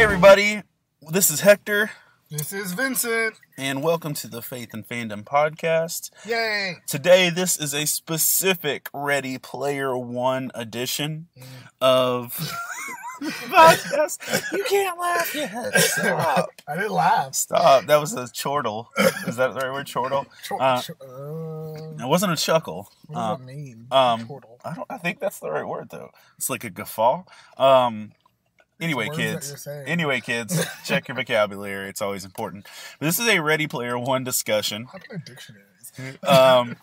everybody, this is Hector. This is Vincent. And welcome to the Faith and Fandom podcast. Yay! Today, this is a specific Ready Player One edition of the podcast. You can't laugh yet. Stop. I didn't laugh. Stop. That was a chortle. Is that the right word? Chortle? It wasn't a chuckle. What does that mean? Chortle. I think that's the right word, though. It's like a guffaw. Anyway, kids, check your vocabulary. It's always important. But this is a Ready Player One discussion. How do dictionaries?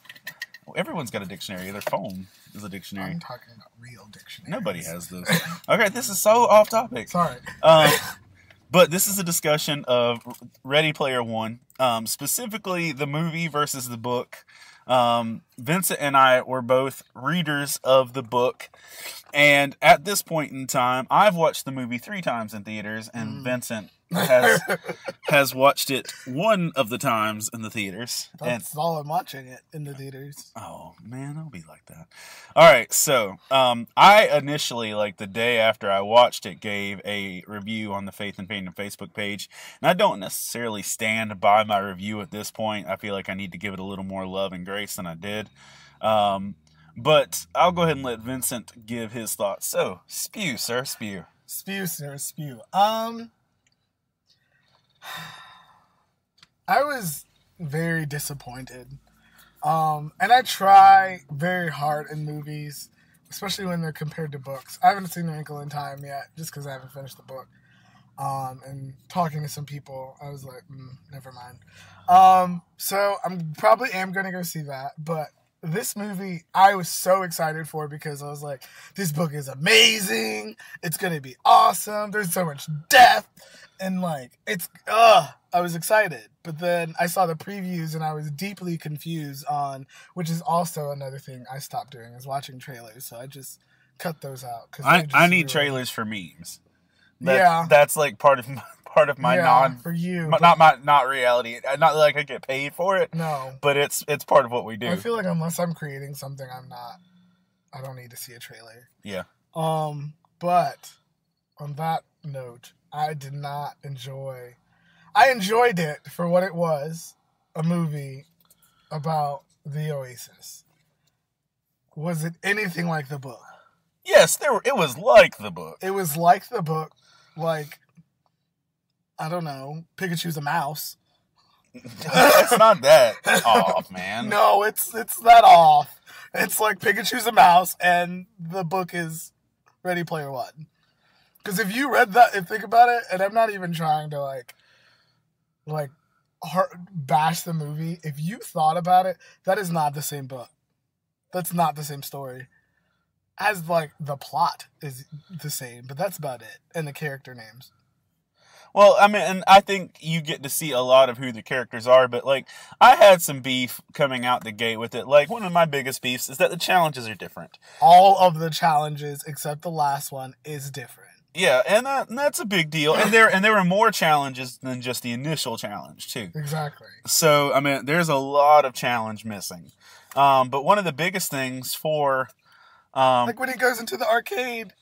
Everyone's got a dictionary. Their phone is a dictionary. I'm talking about real dictionaries. Nobody has those. Okay, this is so off topic. Sorry. But this is a discussion of Ready Player One, specifically the movie versus the book. Vincent and I were both readers of the book, and at this point in time, I've watched the movie 3 times in theaters, and Vincent has watched it 1 of the times in the theaters. That's all I'm watching it in the theaters. Oh man, I'll be like that. All right, so I initially, like the day after I watched it, gave a review on the Faith and Fandom Facebook page, and I don't necessarily stand by my review at this point. I feel like I need to give it a little more love and grace than I did. But I'll go ahead and let Vincent give his thoughts. So, spew, sir, spew. Spew, sir, spew. I was very disappointed. And I try very hard in movies, especially when they're compared to books. I haven't seen A Wrinkle in Time yet, just because I haven't finished the book. And talking to some people, I was like, never mind. So I'm probably am going to go see that, but this movie, I was so excited for because I was like, this book is amazing. It's going to be awesome. There's so much depth. And like, I was excited. But then I saw the previews and I was deeply confused on, which is also another thing I stopped doing, is watching trailers. So I just cut those out. I need trailers for memes. Yeah. That's like part of my for you, not reality. Not like I get paid for it. No, but it's part of what we do. I feel like unless I'm creating something, I don't need to see a trailer. Yeah. But on that note, I did not enjoy. I enjoyed it for what it was, a movie about the Oasis. Was it anything like the book? Yes, it was like the book. It was like the book, like, I don't know, Pikachu's a mouse. It's not that off, man. No, it's that off. It's like Pikachu's a mouse, and the book is Ready Player One. Because if you read that, think about it, and I'm not even trying to like bash the movie. If you thought about it, that is not the same book. That's not the same story. As like the plot is the same, but that's about it, and the character names. Well, I mean, and I think you get to see a lot of who the characters are, but, like, I had some beef coming out the gate with it. Like, one of my biggest beefs is that the challenges are different. All of the challenges, except the last one, is different. Yeah, and that's a big deal. And there were more challenges than just the initial challenge, too. Exactly. So, I mean, there's a lot of challenge missing. But one of the biggest things for... like when he goes into the arcade,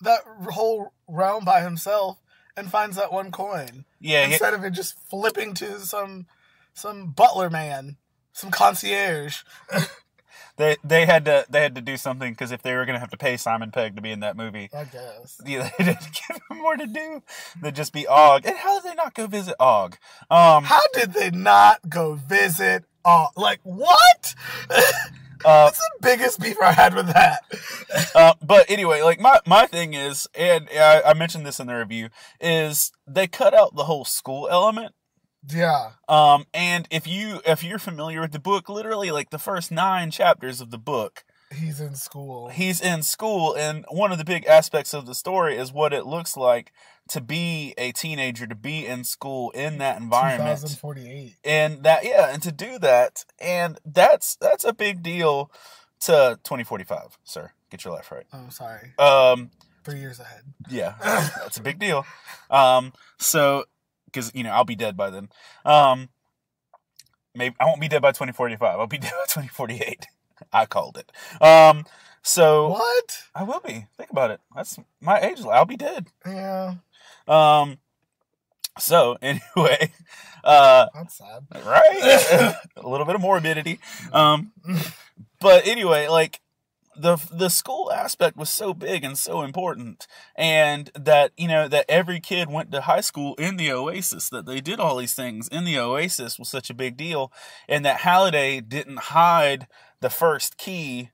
that whole realm by himself, and finds that one coin. Yeah. Instead of it just flipping to some butler man, some concierge. They had to do something, because if they were going to have to pay Simon Pegg to be in that movie, I guess. Yeah, they didn't give him more to do than just be Og. And how did they not go visit Og? How did they not go visit Og? Like, what? That's the biggest beef I had with that. But anyway, like my thing is, and I mentioned this in the review, is they cut out the whole school element. Yeah. And if you're familiar with the book, literally like the first 9 chapters of the book, he's in school. And one of the big aspects of the story is what it looks like to be a teenager, to be in school in that environment. 2048. And and to do that, and that's a big deal to 2045, sir. Get your life right. Oh, sorry. 3 years ahead. Yeah, that's a big deal. So, because, I'll be dead by then. Maybe I won't be dead by 2045. I'll be dead by 2048. I called it. So what? I will be. Think about it. That's my age. I'll be dead. Yeah. So anyway, That's sad. right? A little bit of morbidity. But anyway, like the school aspect was so big and so important, and that, you know, that every kid went to high school in the Oasis, that they did all these things in the Oasis was such a big deal, and that Halliday didn't hide the first key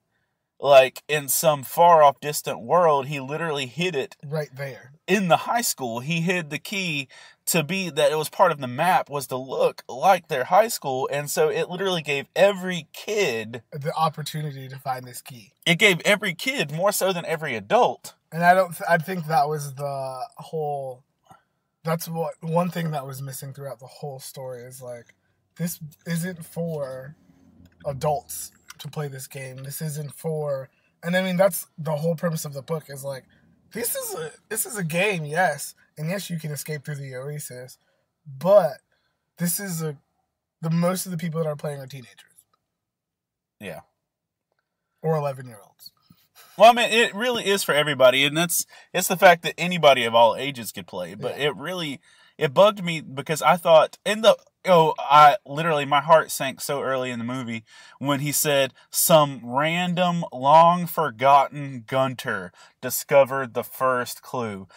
like in some far off distant world. He literally hid it right there in the high school. He hid the key to be that it was part of the map, was to look like their high school, and so it literally gave every kid the opportunity to find this key. It gave every kid more so than every adult. And I think that was the whole. That's what one thing that was missing throughout the whole story is like, this isn't for adults to play this game. This isn't for, and I mean that's the whole premise of the book is like, this is a game, yes, and yes you can escape through the Oasis, but this is the most of the people that are playing are teenagers. Yeah. Or 11-year-olds. Well, I mean, it really is for everybody, and it's the fact that anybody of all ages could play. But it bugged me because I thought my heart sank so early in the movie when he said some random, long forgotten gunter discovered the first clue.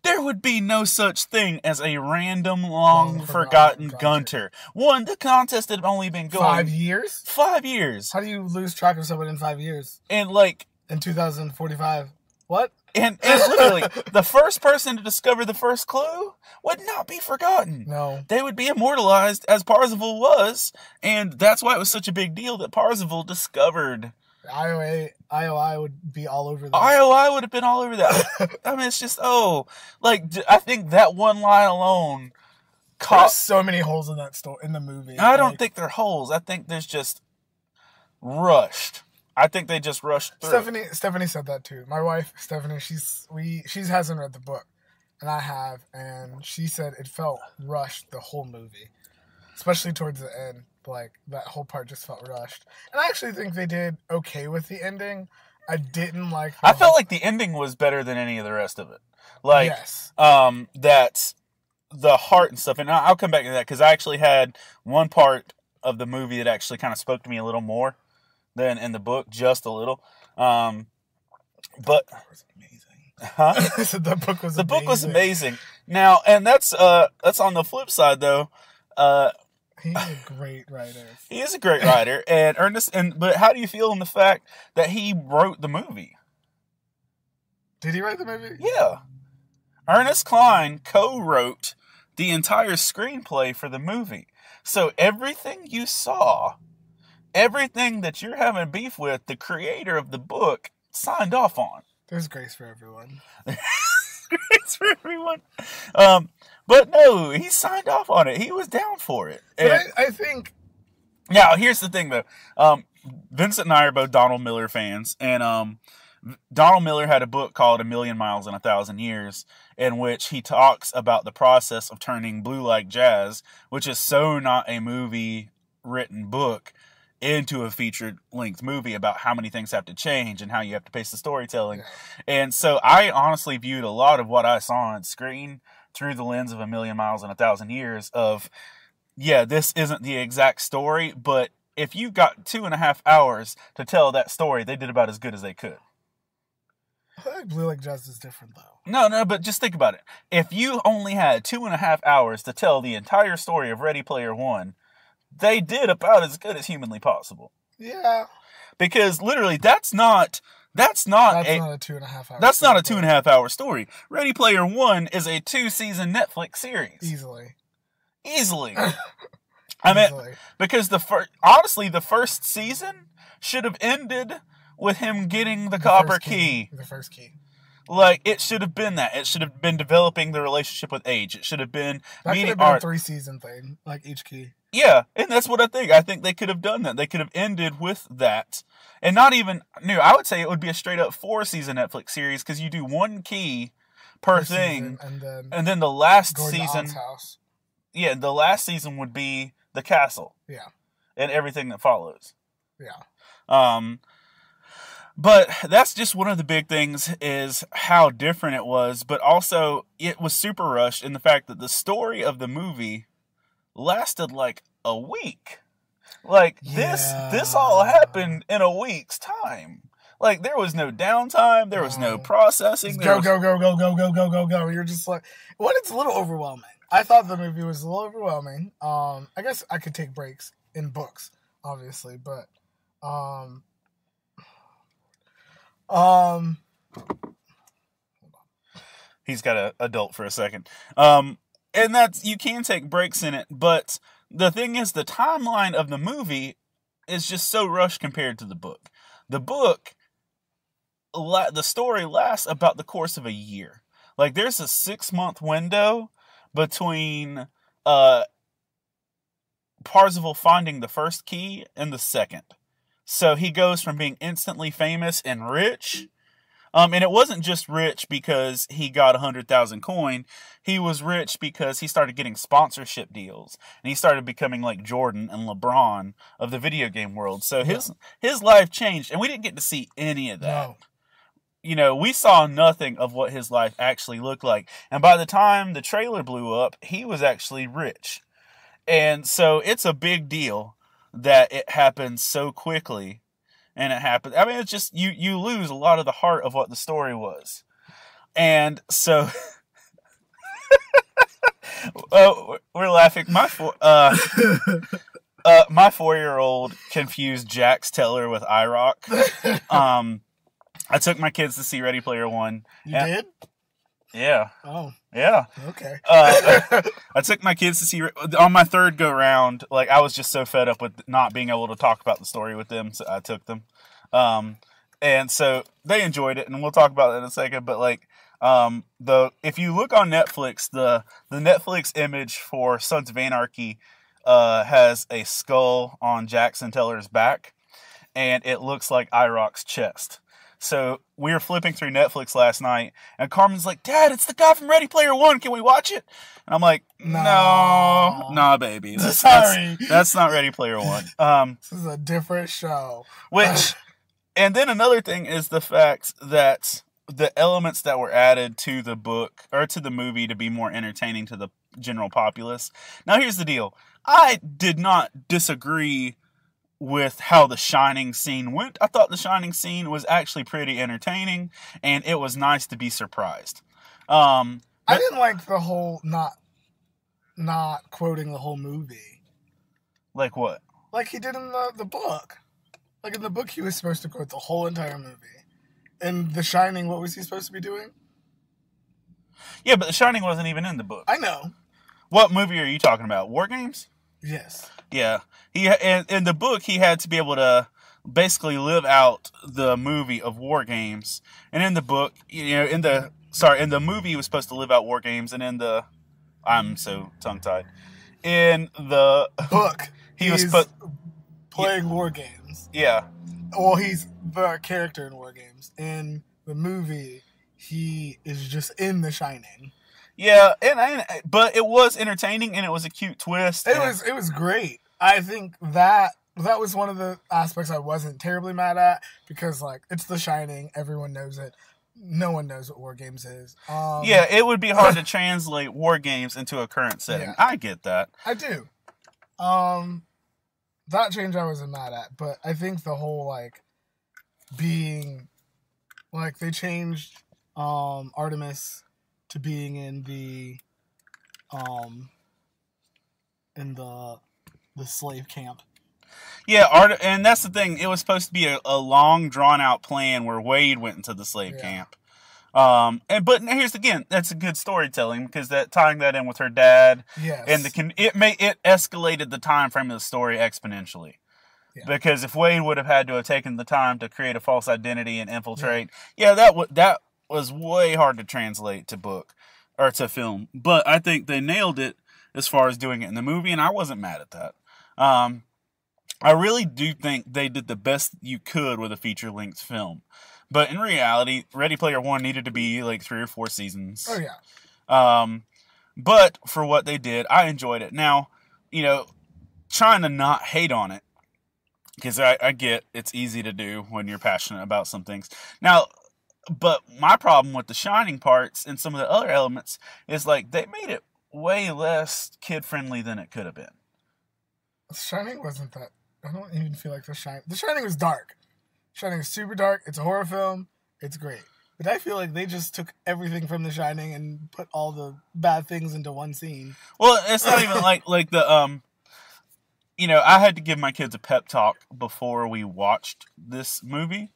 There would be no such thing as a random, long forgotten gunter. One, the contest had only been going 5 years. 5 years. How do you lose track of someone in 5 years? And like in 2045, what? And literally, the first person to discover the first clue would not be forgotten. No. They would be immortalized as Parzival was, and that's why it was such a big deal that Parzival discovered. IOI would be all over that. IOI would have been all over that. I mean, it's just, I think that one line alone there's so many holes in that story, in the movie. I don't think they're holes. I think there's just rushed. I think they just rushed through. Stephanie said that too. My wife, Stephanie, she hasn't read the book, and I have, and she said it felt rushed the whole movie, especially towards the end. Like that whole part just felt rushed, and I actually think they did okay with the ending. I didn't like. I felt like the ending was better than any of the rest of it. Like, yes. That's the heart and stuff, and I'll come back to that because I actually had one part of the movie that actually kind of spoke to me a little more than in the book, just a little. But that was amazing. Huh? The book was book was amazing. Now, and that's on the flip side though. He's a great writer. He is a great writer, and Ernest. But how do you feel in the fact that he wrote the movie? Did he write the movie? Yeah, Ernest Cline co-wrote the entire screenplay for the movie. So everything you saw, everything that you're having beef with, the creator of the book signed off on. There's grace for everyone. Grace for everyone. But no, he signed off on it. He was down for it. But I think... Now, here's the thing, though. Vincent and I are both Donald Miller fans, and Donald Miller had a book called A Million Miles in a Thousand Years, in which he talks about the process of turning Blue Like Jazz, which is so not a movie-written book, into a feature-length movie about how many things have to change and how you have to pace the storytelling. Yeah. And so I honestly viewed a lot of what I saw on screen through the lens of A Million Miles in a Thousand Years of, yeah, this isn't the exact story, but if you got 2.5 hours to tell that story, they did about as good as they could. I feel like Blue Like Jazz is different, though. No, but just think about it. If you only had 2.5 hours to tell the entire story of Ready Player One, they did about as good as humanly possible. Yeah. Because literally, that's not a 2.5 hour. That's not a 2.5 hour story. Ready Player One is a 2-season Netflix series. Easily. I mean, because the first season should have ended with him getting the copper key. The first key. Like, it should have been that. It should have been developing the relationship with Age. It should have been meeting Art. That could have been a 3-season thing, like each key. Yeah, and that's what I think. I think they could have done that. They could have ended with that. And not even, I would say it would be a straight up 4-season Netflix series, because you do one key per thing. And then the last season. House. Yeah, the last season would be the castle. Yeah. And everything that follows. Yeah. But that's just one of the big things is how different it was, but also it was super rushed in the fact that the story of the movie lasted like a week. Like this all happened in a week's time. Like there was no downtime, there was no processing. Go. You're just like, well, it's a little overwhelming. I thought the movie was a little overwhelming. I guess I could take breaks in books, obviously, but he's got an adult for a second. And that's, you can take breaks in it, but the thing is, the timeline of the movie is just so rushed compared to the book. The book, the story lasts about the course of a year. Like, there's a 6-month window between Parzival finding the first key and the second. So he goes from being instantly famous and rich. And it wasn't just rich because he got 100,000 coin. He was rich because he started getting sponsorship deals. And he started becoming like Jordan and LeBron of the video game world. So his life changed. And we didn't get to see any of that. No. You know, we saw nothing of what his life actually looked like. And by the time the trailer blew up, he was actually rich. And so it's a big deal that it happened so quickly. And it happened. I mean, it's just, you lose a lot of the heart of what the story was. And so, we're laughing. My 4-year-old confused Jax Teller with IROC. I took my kids to see Ready Player One. You did? Yeah. Oh. Yeah. Okay. I took my kids to see, on my third go round, like, I was just so fed up with not being able to talk about the story with them, so I took them. And so they enjoyed it, and we'll talk about that in a second, but like, if you look on Netflix, the Netflix image for Sons of Anarchy, has a skull on Jackson Teller's back, and it looks like IROC's chest. So we were flipping through Netflix last night, and Carmen's like, "Dad, it's the guy from Ready Player One. Can we watch it?" And I'm like, "No, nah, baby. That's not Ready Player One. This is a different show." And then another thing is the fact that the elements that were added to the book or to the movie to be more entertaining to the general populace. Now, here's the deal: I did not disagree with how the Shining scene went. I thought the Shining scene was actually pretty entertaining, and it was nice to be surprised. I didn't like the whole not quoting the whole movie. Like what? Like he did in the book. Like in the book, he was supposed to quote the whole entire movie. In The Shining, what was he supposed to be doing? Yeah, but The Shining wasn't even in the book. I know. What movie are you talking about? War Games? Yes. Yeah. In the book, he had to be able to basically live out the movie of War Games. And in the book, in the movie, he was supposed to live out War Games. And I'm so tongue-tied. In the book, he was playing War Games. Yeah. Well, he's the character in War Games. In the movie, he is just in The Shining. Yeah, but it was entertaining, and it was a cute twist. It was great. I think that was one of the aspects I wasn't terribly mad at, because like it's The Shining, everyone knows it. No one knows what War Games is. Yeah, it would be hard to translate War Games into a current setting. Yeah. I get that. I do. That change I wasn't mad at, but I think the whole like being like they changed Artemis to being in the slave camp. Yeah, and that's the thing. It was supposed to be a long, drawn-out plan where Wade went into the slave camp. But here's again, that's a good storytelling, because tying that in with her dad, yes, and it escalated the time frame of the story exponentially. Yeah. Because if Wade would have had to have taken the time to create a false identity and infiltrate, that was way hard to translate to book or to film. But I think they nailed it as far as doing it in the movie, and I wasn't mad at that. I really do think they did the best you could with a feature-length film. But in reality, Ready Player One needed to be like 3 or 4 seasons. Oh, yeah. But for what they did, I enjoyed it. Now, trying to not hate on it, because I get it's easy to do when you're passionate about some things. Now, but my problem with the Shining parts and some of the other elements is like they made it way less kid friendly than it could have been. Shining wasn't that. I don't even feel like The Shining was dark. Shining is super dark. It's a horror film. It's great. But I feel like they just took everything from The Shining and put all the bad things into one scene. Well, it's not even like the you know, I had to give my kids a pep talk before we watched this movie.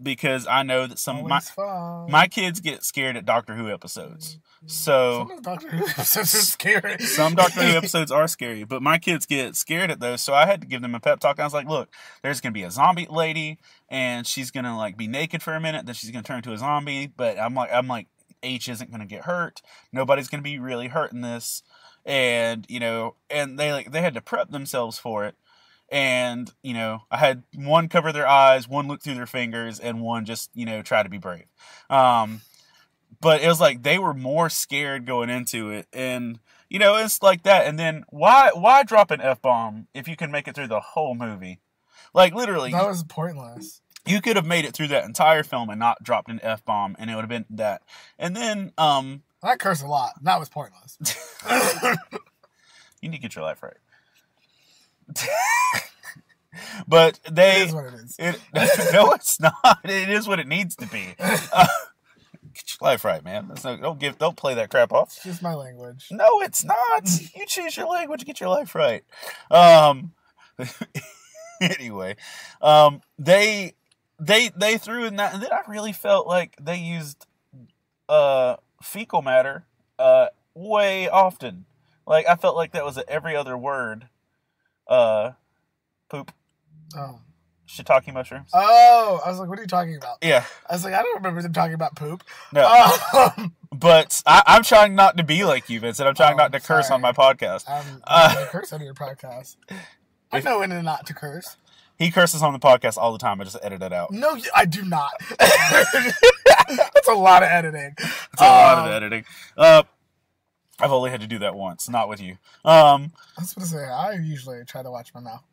Because I know that my kids get scared at Doctor Who episodes. So some Doctor Who episodes are scary. Some Doctor Who episodes are scary, but my kids get scared at those. So I had to give them a pep talk. I was like, "Look, there's gonna be a zombie lady, and she's gonna like be naked for a minute, then she's gonna turn into a zombie." But I'm like, H isn't gonna get hurt. Nobody's gonna be really hurt in this, and you know, and they had to prep themselves for it. And, you know, I had one cover their eyes, one look through their fingers, and one just, you know, try to be brave. But it was like they were more scared going into it. And, you know, it's like that. And then why drop an F-bomb if you can make it through the whole movie? Like, literally. That was pointless. You could have made it through that entire film and not dropped an F-bomb, and it would have been that. And then, I curse a lot. That was pointless. You need to get your life right. But it is what it is. No, it's not. It is what it needs to be. Get your life right, man. Don't play that crap off. It's just my language. No, it's not. You choose your language. Get your life right. Anyway, they threw in that, and then I really felt like they used fecal matter way often. Like I felt like that was every other word. Poop. Oh. Shiitake mushrooms. Oh, I was like, what are you talking about? Yeah. I was like, I don't remember them talking about poop. No. But I'm trying not to be like you, Vincent. I'm trying not to curse on my podcast. I'm not going to curse on your podcast. I know when not to curse. He curses on the podcast all the time. I just edit it out. No, I do not. That's a lot of editing. That's a lot of editing. I've only had to do that once, not with you. I was going to say, I usually try to watch my mouth.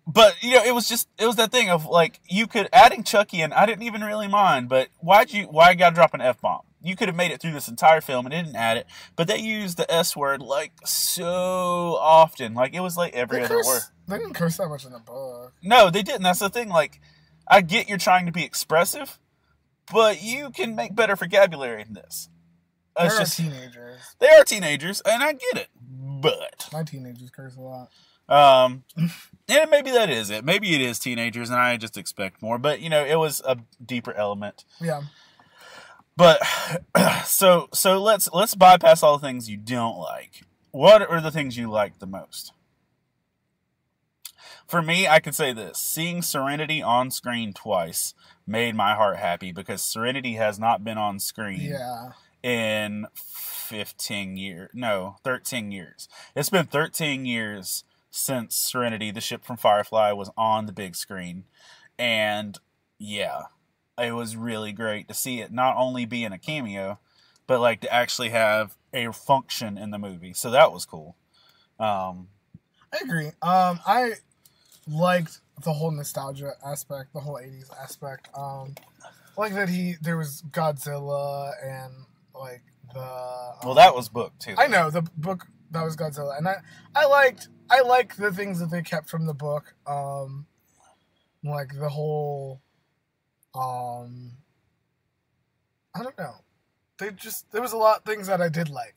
But, you know, it was that thing of, like, you could, adding Chucky in, I didn't even really mind, but why you gotta drop an F-bomb? You could have made it through this entire film and didn't add it, but they used the S word, like, so often. Like, it was, like, every other word. They didn't curse that much in the book. No, they didn't. That's the thing. Like, I get you're trying to be expressive, but you can make better vocabulary than this. They're teenagers. They are teenagers, and I get it. But my teenagers curse a lot. And maybe that is it. Maybe it is teenagers, and I just expect more. But you know, it was a deeper element. Yeah. But so let's bypass all the things you don't like. What are the things you like the most? For me, I could say this: seeing Serenity on screen twice made my heart happy because Serenity has not been on screen. Yeah. In 13 years. It's been 13 years since Serenity, the ship from Firefly, was on the big screen. And yeah, it was really great to see it not only be in a cameo, but like to actually have a function in the movie. So that was cool. I agree. I liked the whole nostalgia aspect, the whole 80s aspect. Like that there was Godzilla and like well, that was book too. I know the book that was Godzilla, and I liked the things that they kept from the book, like the whole, I don't know, there was a lot of things that I did like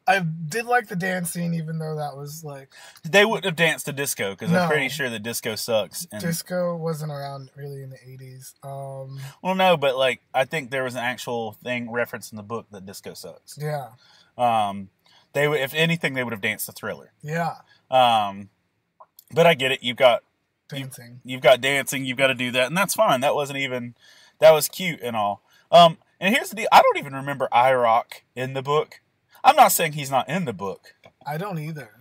I did like the dance scene, even though that was like they wouldn't have danced to disco because I'm pretty sure the disco sucks. And disco wasn't around really in the 80s. Well, no, but like I think there was an actual thing referenced in the book that disco sucks. Yeah. They would, if anything, they would have danced to Thriller. Yeah. But I get it. You've got dancing. You've got dancing. You've got to do that, and that's fine. That was cute and all. And here's the deal: I don't even remember IROC in the book. I'm not saying he's not in the book. I don't either.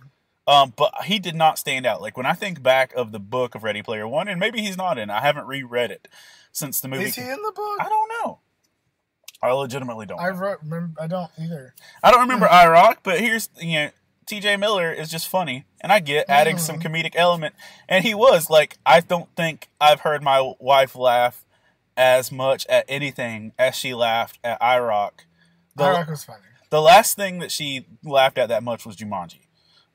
But he did not stand out. Like when I think back of the book of Ready Player One, and maybe he's not in. I haven't reread it since the movie. Is he in the book? I don't know. I legitimately don't. I don't either. I don't remember IROC, but here's TJ Miller is just funny, and I get adding some comedic element, and he was like, I don't think I've heard my wife laugh as much at anything as she laughed at IROC. IROC was funny. The last thing that she laughed at that much was Jumanji.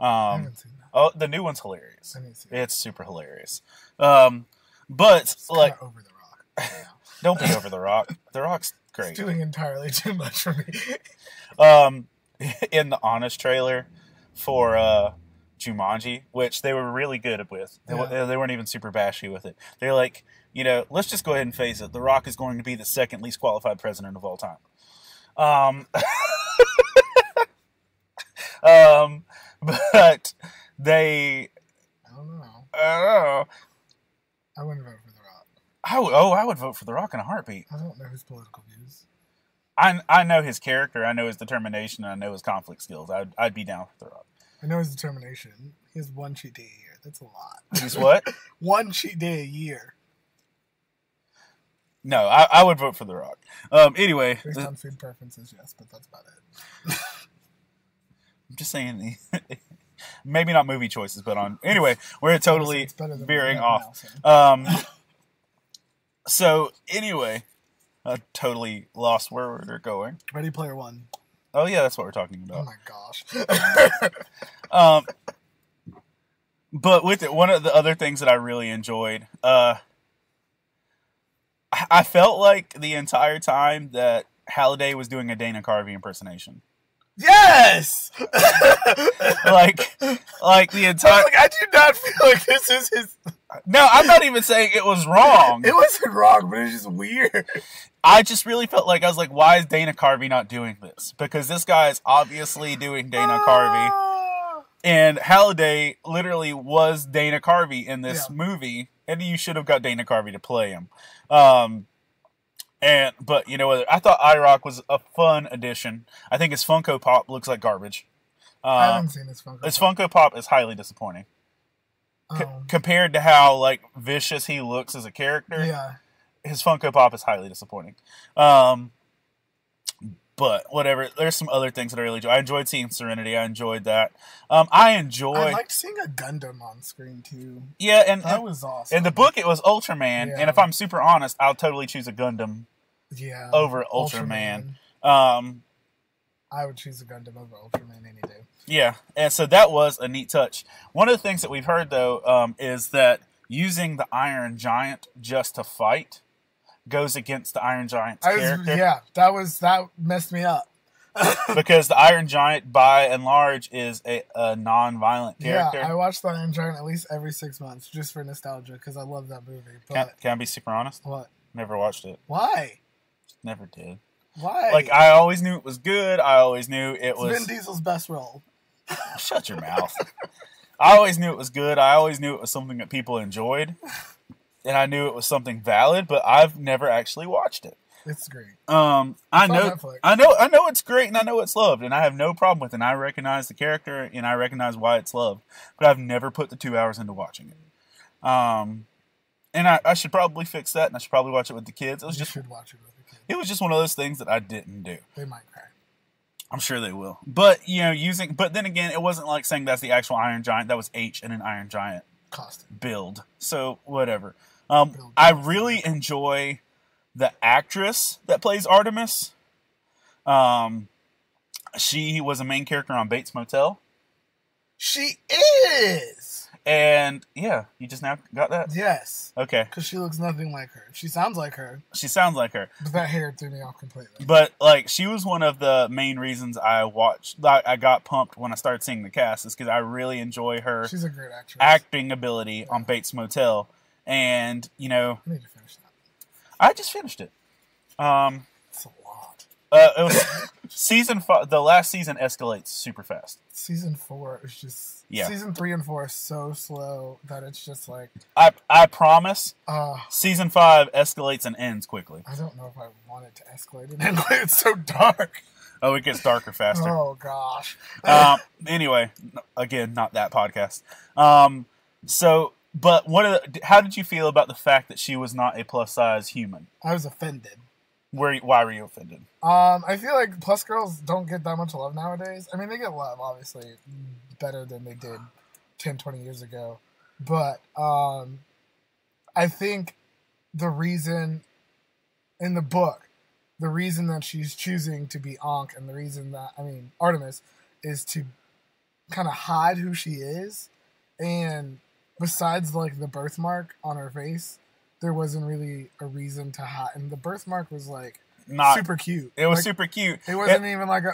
I haven't seen that. Oh, the new one's hilarious. I didn't see that. It's super hilarious. But It's like, kinda over the rock right now. don't be over the Rock. The Rock's great. It's doing entirely too much for me. In the Honest trailer for Jumanji, which they were really good with. They weren't even super bashy with it. They're like, let's just go ahead and face it. The Rock is going to be the second least qualified president of all time. But they... I don't know. I wouldn't vote for The Rock. I would vote for The Rock in a heartbeat. I don't know his political views. I know his character, I know his determination, and I know his conflict skills. I'd be down for The Rock. I know his determination. He has one cheat day a year. That's a lot. He's what? One cheat day a year. No, I would vote for The Rock. Anyway. Based on food preferences, yes, but that's about it. I'm just saying, maybe not movie choices, but on... Anyway, we're totally veering off. So, anyway, I totally lost where we're going. Ready Player One. Oh, yeah, that's what we're talking about. Oh, my gosh. But with it, one of the other things that I really enjoyed, I felt like the entire time that Halliday was doing a Dana Carvey impersonation. Yes! like the entire... I do not feel like this is his... No, I'm not even saying it was wrong. It wasn't wrong, but it's just weird. I just really felt like, I was like, why is Dana Carvey not doing this? Because this guy is obviously doing Dana Carvey. And Halliday literally was Dana Carvey in this movie, and you should have got Dana Carvey to play him. But you know what? I thought IROC was a fun addition. I think his Funko Pop looks like garbage. I haven't seen his Funko Pop. His Funko Pop is highly disappointing. Compared to how like vicious he looks as a character. Yeah. His Funko Pop is highly disappointing. But whatever. There's some other things that I really enjoyed. I enjoyed seeing Serenity. I enjoyed that. I liked seeing a Gundam on screen too. Yeah, and that was awesome. In the book, it was Ultraman, and if I'm super honest, I'll totally choose a Gundam. Yeah. Over Ultraman. I would choose a Gundam over Ultraman any day. Yeah, and so that was a neat touch. One of the things that we've heard though is that using the Iron Giant just to fight goes against the Iron Giant's character. Yeah, that messed me up. Because the Iron Giant, by and large, is a non-violent character. Yeah, I watch the Iron Giant at least every 6 months just for nostalgia because I love that movie. But can I be super honest? What? Never watched it. Why? Never did. Why? Like, I always knew it was good. I always knew it was... Vin Diesel's best role. Shut your mouth. I always knew it was good. I always knew it was something that people enjoyed. And I knew it was something valid, but I've never actually watched it. It's great. I know it's great, and I know it's loved, and I have no problem with it. And I recognize the character, and I recognize why it's loved, but I've never put the 2 hours into watching it. And I should probably fix that, and I should probably watch it with the kids. You should watch it with the kids. It was just one of those things that I didn't do. They might cry. I'm sure they will. But but then again, it wasn't like saying that's the actual Iron Giant. That was H in an Iron Giant costume build. So whatever. I really enjoy the actress that plays Artemis. She was a main character on Bates Motel. She is! And, yeah, you just now got that? Yes. Okay. Because she looks nothing like her. She sounds like her. She sounds like her. But that hair threw me off completely. But, like, she was one of the main reasons I got pumped when I started seeing the cast, is because I really enjoy her She's a great actress. Acting ability on Bates Motel. And, I need to finish that. I just finished it. It's a lot. It was season 5. The last season escalates super fast. Season 4 is just... Yeah. Season 3 and 4 are so slow that it's just like... I promise, season 5 escalates and ends quickly. I don't know if I want it to escalate and end. It's so dark. Oh, it gets darker faster. Oh, gosh. Anyway, again, not that podcast. But how did you feel about the fact that she was not a plus-size human? I was offended. Why were you offended? I feel like plus girls don't get that much love nowadays. I mean, they get love, obviously, better than they did 10, 20 years ago. But I think the reason in the book, the reason that she's choosing to be Ankh and the reason that, Artemis, is to kind of hide who she is. And besides, like, the birthmark on her face, there wasn't really a reason to hide. And the birthmark was, like, not super cute. It was super cute. It wasn't even like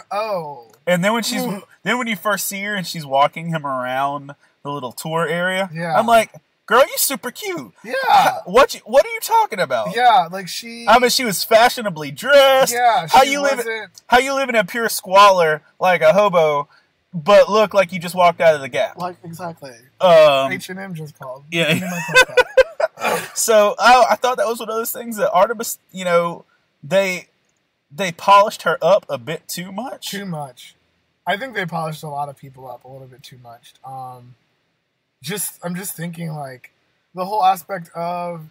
And then when you first see her and she's walking him around the little tour area, I'm like, girl, you super cute. Yeah. What are you talking about? Yeah, like she was fashionably dressed. Yeah. How you live in a pure squalor like a hobo, but look like you just walked out of the Gap. Like exactly. H&M just called. Yeah. So I thought that was one of those things that Artemis, they polished her up a bit too much. Too much. I think they polished a lot of people up a little bit too much. I'm just thinking, like, the whole aspect of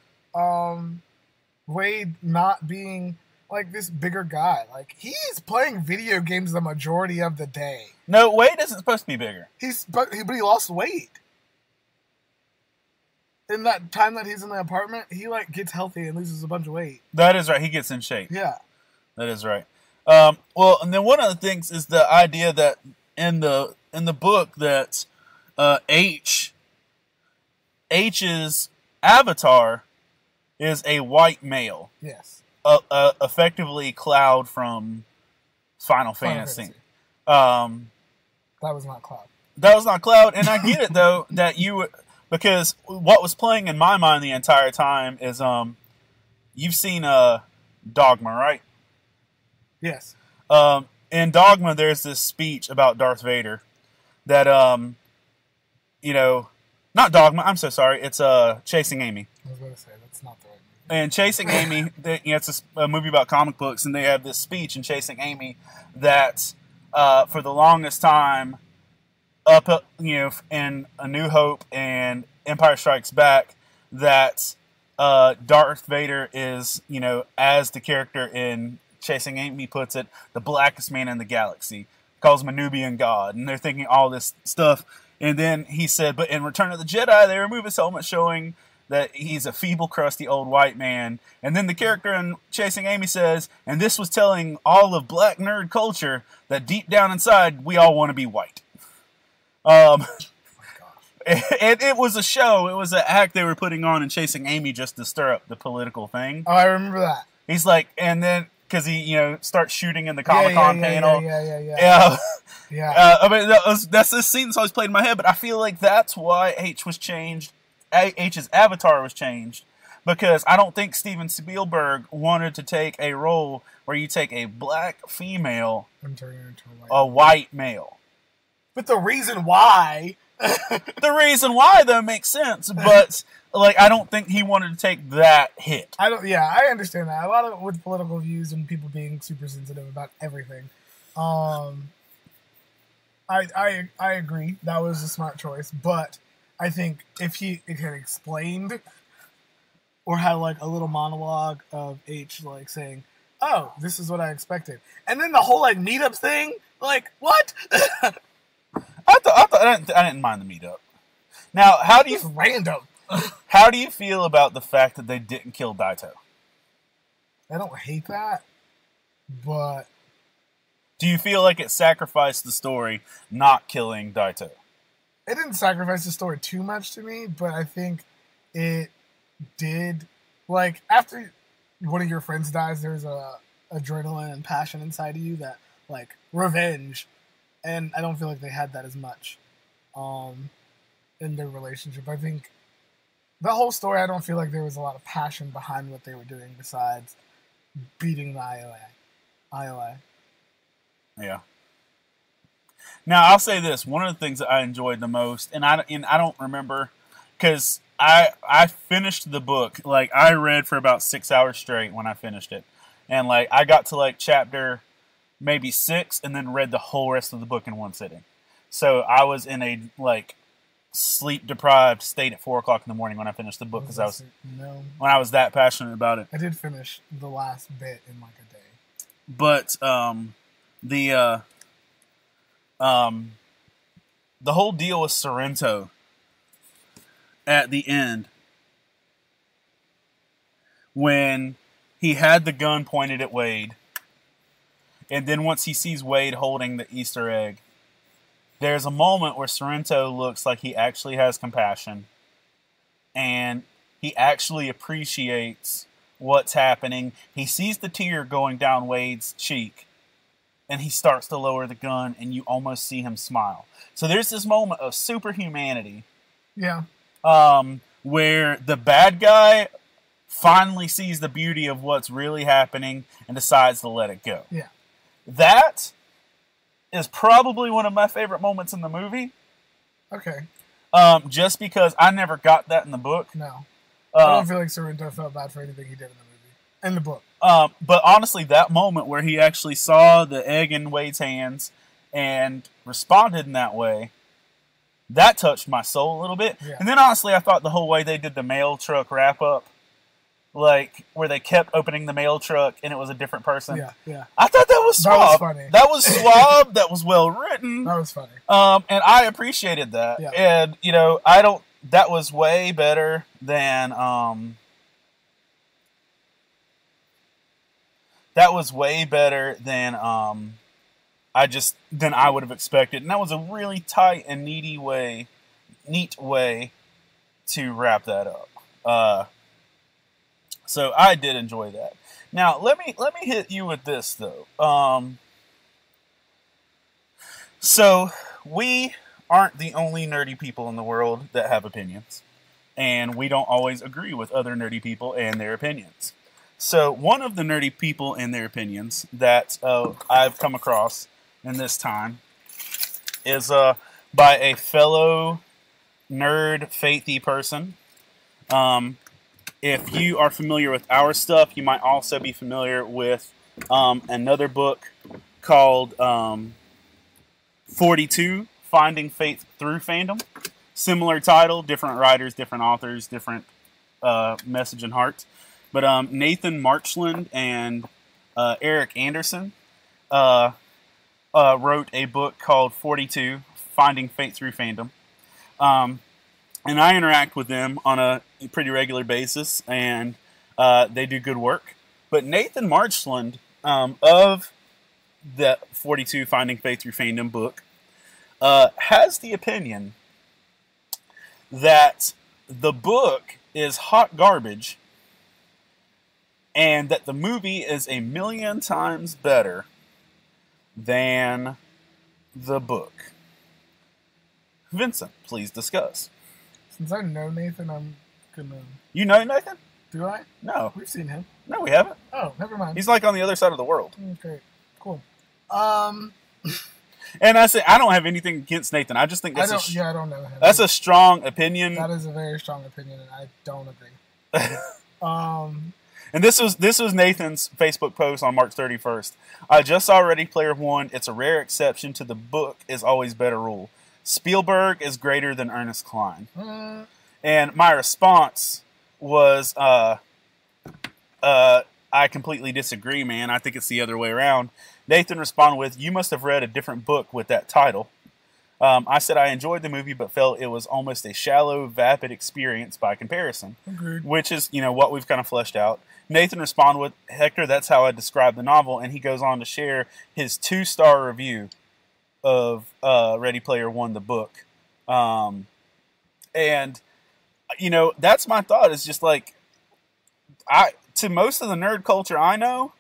Wade not being like this bigger guy. Like, he's playing video games the majority of the day. No, Wade isn't supposed to be bigger. But he lost weight. In that time that he's in the apartment, he like gets healthy and loses a bunch of weight. That is right. He gets in shape. Yeah. That is right. Well, and then one of the things is the idea that in the book that H's avatar is a white male. Yes. Effectively Cloud from Final Fantasy. That was not Cloud. That was not Cloud, and I get it though that because what was playing in my mind the entire time is you've seen Dogma, right? Yes. In Dogma, there's this speech about Darth Vader that not Dogma. I'm so sorry. It's Chasing Amy. I was going to say that's not the right movie. And Chasing Amy, it's a movie about comic books, and they have this speech in Chasing Amy that for the longest time, in A New Hope and Empire Strikes Back, that Darth Vader is, as the character in Chasing Amy puts it, the blackest man in the galaxy. Calls him a Nubian god, and they're thinking all this stuff. And then he said, but in Return of the Jedi, they remove his helmet, showing that he's a feeble, crusty old white man. And then the character in Chasing Amy says, and this was telling all of black nerd culture that deep down inside, we all want to be white. And it was a show. It was an act they were putting on in Chasing Amy just to stir up the political thing. Oh, I remember that. He's like, and then because he, starts shooting in the Comic-Con panel. Yeah. That's the scene that's always played in my head. But I feel like that's why H was changed. H's avatar was changed because I don't think Steven Spielberg wanted to take a role where you take a black female and turn her into a white male. But the reason why though makes sense, but like I don't think he wanted to take that hit. I understand that. A lot of it with political views and people being super sensitive about everything. I agree. That was a smart choice, but I think if he had explained or had like a little monologue of H like saying, "Oh, this is what I expected," and then the whole like meetup thing, like what? I didn't mind the meetup. Now, how do you random? How do you feel about the fact that they didn't kill Daito? I don't hate that, but do you feel like it sacrificed the story not killing Daito? It didn't sacrifice the story too much to me, but I think it did. Like after one of your friends dies, there's a adrenaline and passion inside of you that like revenge. And I don't feel like they had that as much in their relationship. I think the whole story, I don't feel like there was a lot of passion behind what they were doing besides beating the IOA. Yeah. Now, I'll say this. One of the things that I enjoyed the most, and I don't remember, because I finished the book. Like, I read for about 6 hours straight when I finished it. And, like, I got to, like, chapter maybe 6, and then read the whole rest of the book in one sitting. So I was in a, like, sleep deprived state at 4 o'clock in the morning when I finished the book because when I was that passionate about it. I did finish the last bit in like a day. But the whole deal with Sorrento at the end, when he had the gun pointed at Wade, and then once he sees Wade holding the Easter egg, there's a moment where Sorrento looks like he actually has compassion, and he actually appreciates what's happening. He sees the tear going down Wade's cheek, and he starts to lower the gun, and you almost see him smile. So there's this moment of superhumanity. Yeah. Where the bad guy finally sees the beauty of what's really happening and decides to let it go. Yeah. That is probably one of my favorite moments in the movie. Okay. Just because I never got that in the book. No. I don't feel like Sorrento felt bad for anything he did in the movie. In the book. But honestly, that moment where he actually saw the egg in Wade's hands and responded in that way, that touched my soul a little bit. Yeah. And then honestly, I thought the whole way they did the mail truck wrap up, like where they kept opening the mail truck and it was a different person. Yeah, yeah. I thought that was suave. That was funny. That was suave. That was well written. That was funny. And I appreciated that. Yeah. And that was way better than than I would have expected. And that was a really tight and neat way to wrap that up. So I did enjoy that. Now let me hit you with this though. So we aren't the only nerdy people in the world that have opinions, and we don't always agree with other nerdy people and their opinions. So one of the nerdy people and their opinions that I've come across in this time is by a fellow nerd faithy person. If you are familiar with our stuff, you might also be familiar with another book called 42, Finding Faith Through Fandom. Similar title, different writers, different authors, different message and heart. But Nathan Marchland and Eric Anderson wrote a book called 42, Finding Faith Through Fandom. And I interact with them on a pretty regular basis, and they do good work. But Nathan Marchland of the 42 Finding Faith Through Fandom book has the opinion that the book is hot garbage and that the movie is 1,000,000 times better than the book. Vincent, please discuss. Since I know Nathan, I'm gonna... You know Nathan? Do I? No. We've seen him. No, we haven't. Oh, never mind. He's like on the other side of the world. Okay, cool. And I say I don't have anything against Nathan. I just think that's I don't know him. That's a strong opinion. That is a very strong opinion, and I don't agree. And this was Nathan's Facebook post on March 31st. I just saw Ready Player One. It's a rare exception to the book is always better rule. Spielberg is greater than Ernest Cline. And my response was, I completely disagree, man. I think it's the other way around. Nathan responded with, you must have read a different book with that title. I said I enjoyed the movie, but felt it was almost a shallow, vapid experience by comparison. Agreed. Which is, what we've kind of fleshed out. Nathan responded with, Hector, that's how I describe the novel, and he goes on to share his 2-star review of Ready Player One, the book. And, that's my thought. It's just like, to most of the nerd culture I know,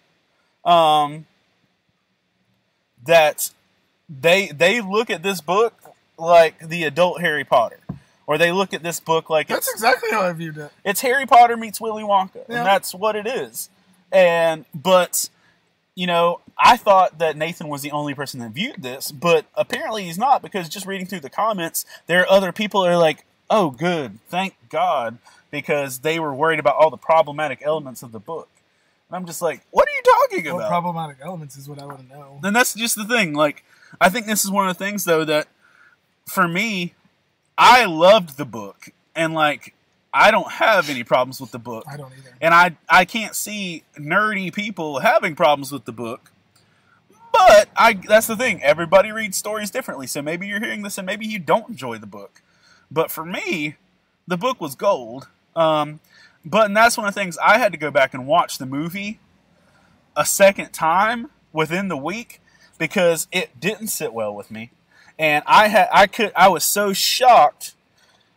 that they look at this book like the adult Harry Potter. Or they look at this book like that's exactly how I viewed it. It's Harry Potter meets Willy Wonka. Yeah. And that's what it is. But I thought that Nathan was the only person that viewed this, but apparently he's not, because just reading through the comments, there are other people that are like, oh, good, thank God, because they were worried about all the problematic elements of the book. And I'm just like, what are you talking about? What problematic elements is what I want to know. And that's just the thing. Like, I think this is one of the things, though, that for me, I loved the book, and like I don't have any problems with the book. I don't either. And I can't see nerdy people having problems with the book. But that's the thing. Everybody reads stories differently. So maybe you're hearing this and maybe you don't enjoy the book. But for me, the book was gold. And that's one of the things, I had to go back and watch the movie a second time within the week because it didn't sit well with me. And I was so shocked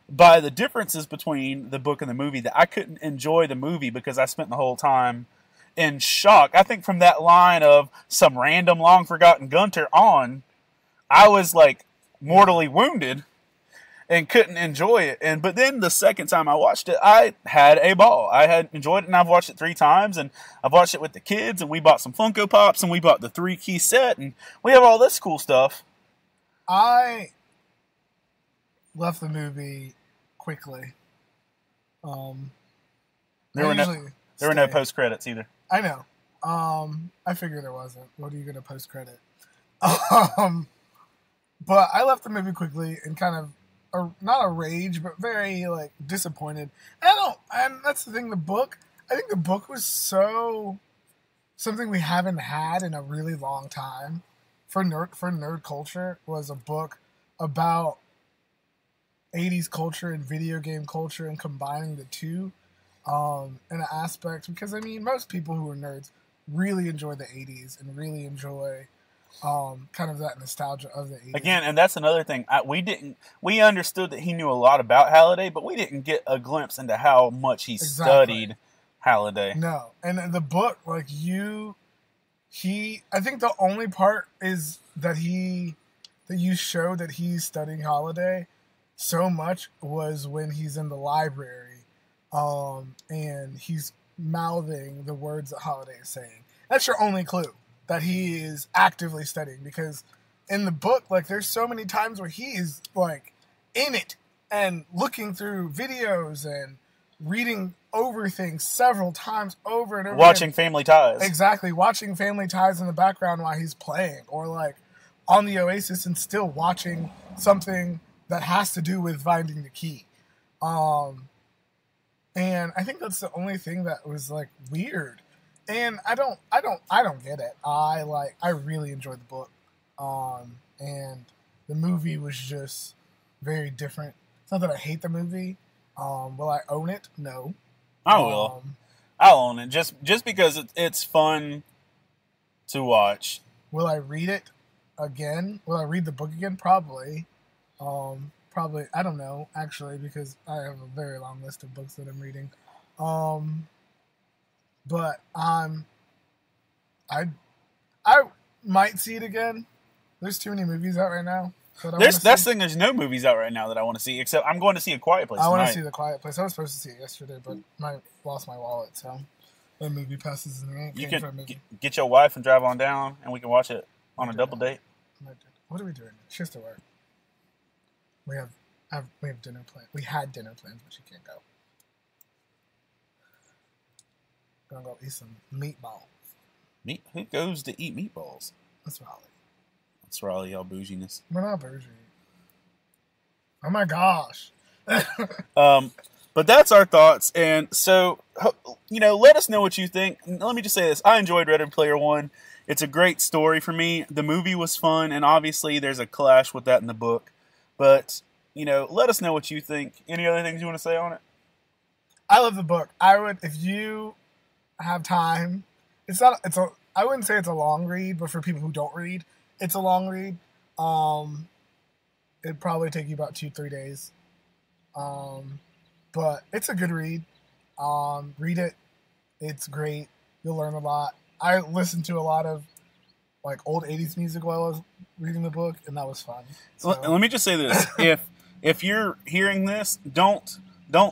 by the differences between the book and the movie that I couldn't enjoy the movie because I spent the whole time in shock. I think from that line of some random long forgotten Gunter on, I was like mortally wounded and couldn't enjoy it. But then the second time I watched it, I had a ball. I had enjoyed it, and I've watched it 3 times, and I've watched it with the kids, and we bought some Funko Pops, and we bought the 3-key set, and we have all this cool stuff. I left the movie quickly. There were no post credits either. I know. I figured there wasn't. What are you gonna post credit? But I left the movie quickly and kind of not a rage, but very like disappointed. And that's the thing. I think the book was something we haven't had in a really long time for nerd culture. Was a book about 80s culture and video game culture and combining the two in an aspect, because I mean most people who are nerds really enjoy the 80s and really enjoy kind of that nostalgia of the 80s. Again, and that's another thing. We understood that he knew a lot about Halliday, but we didn't get a glimpse into how much he studied Halliday. No. And the book, like I think the only part is that you show that he's studying Halliday so much was when he's in the library and he's mouthing the words that Halliday is saying. That's your only clue that he is actively studying, because in the book, like, there's so many times where he is like in it and looking through videos and reading over things several times over and over. Watching Family Ties. Exactly. Watching Family Ties in the background while he's playing, or like on the Oasis and still watching something that has to do with finding the key. And I think that's the only thing that was like weird. And I don't get it. I really enjoyed the book. And the movie was just very different. It's not that I hate the movie. Will I own it? No. I will. I'll own it just because it's fun to watch. Will I read it again? Will I read the book again? Probably. Probably, I don't know, actually, because I have a very long list of books that I'm reading. But I might see it again. There's too many movies out right now. That's the thing. There's no movies out right now that I want to see, except I'm going to see A Quiet Place. I want to see The Quiet Place. I was supposed to see it yesterday, but lost my wallet, so the movie passes in the ring. You can get your wife and drive on down, and we can watch it on a double date. What are we doing? She has to work. We have dinner plans. We had dinner plans, but she can't go. Gonna go eat some meatballs. Who goes to eat meatballs? That's Raleigh. That's Raleigh, y'all bouginess. We're not bougie. Oh my gosh. But that's our thoughts, and so let us know what you think. Let me just say this: I enjoyed Ready Player One. It's a great story for me. The movie was fun, and obviously there's a clash with that in the book. But, let us know what you think. Any other things you want to say on it? I love the book. I would, if you have time, I wouldn't say it's a long read, but for people who don't read, it's a long read. It'd probably take you about 2-3 days. But it's a good read. Read it. It's great. You'll learn a lot. I listened to a lot of like old 80s music while I was reading the book, and that was fun. So. Let me just say this. if you're hearing this, don't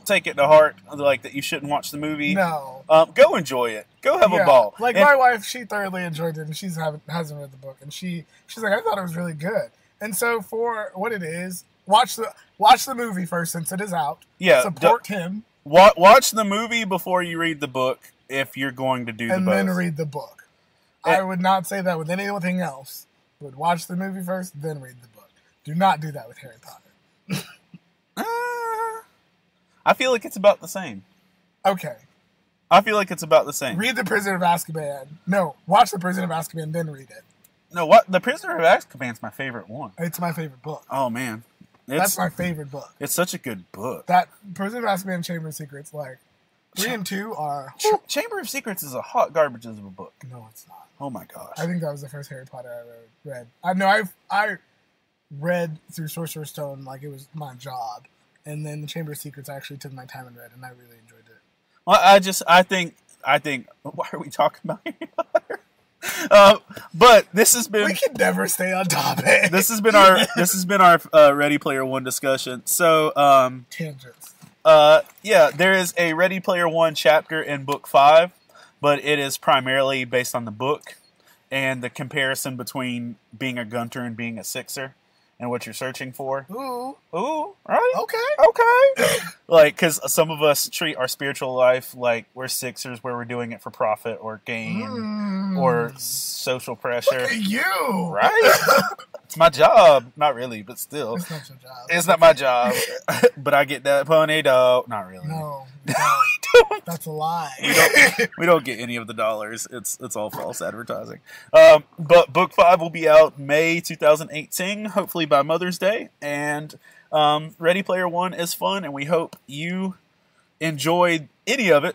take it to heart like that you shouldn't watch the movie. No. Go enjoy it. Go have a ball. Like my wife, she thoroughly enjoyed it, and hasn't read the book, and she's like, I thought it was really good. And so for what it is, watch the movie first since it is out. Yeah. Support him. Watch the movie before you read the book if you're going to do the both. And then read the book. I would not say that with anything else. But watch the movie first, then read the book. Do not do that with Harry Potter. I feel like it's about the same. Okay. I feel like it's about the same. Read The Prisoner of Azkaban. No, watch The Prisoner of Azkaban, then read it. No, what? The Prisoner of Azkaban's my favorite one. It's my favorite book. Oh, man. That's my favorite book. It's such a good book. That Prisoner of Azkaban and Chamber of Secrets, like, 3 and 2 are... Chamber of Secrets is a hot garbage of a book. No, it's not. Oh, my gosh. I think that was the first Harry Potter I ever read. I read through Sorcerer's Stone like it was my job. And then the Chamber of Secrets I actually took my time and read, and I really enjoyed it. Well, I think, why are we talking about Harry Potter? But this has been. We can never stay on topic. This has been our Ready Player One discussion. So, tangents. Yeah, there is a Ready Player One chapter in book 5, but it is primarily based on the book and the comparison between being a Gunter and being a Sixer. And what you're searching for. Ooh, right? Okay. Like, because some of us treat our spiritual life like we're Sixers, where we're doing it for profit or gain or social pressure. Look at you, right? It's my job. Not really, but still. It's not your job. It's not my job. But I get that pony dog. Not really. No. We don't. That's a lie. We don't get any of the dollars. It's all false advertising. But book 5 will be out May 2018, hopefully by Mother's Day. And Ready Player One is fun, and we hope you enjoyed any of it.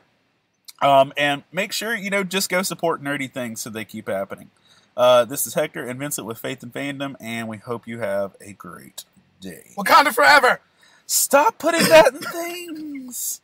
And make sure, just go support nerdy things so they keep happening. This is Hector and Vincent with Faith and Fandom, and we hope you have a great day. Wakanda forever! Stop putting that in things!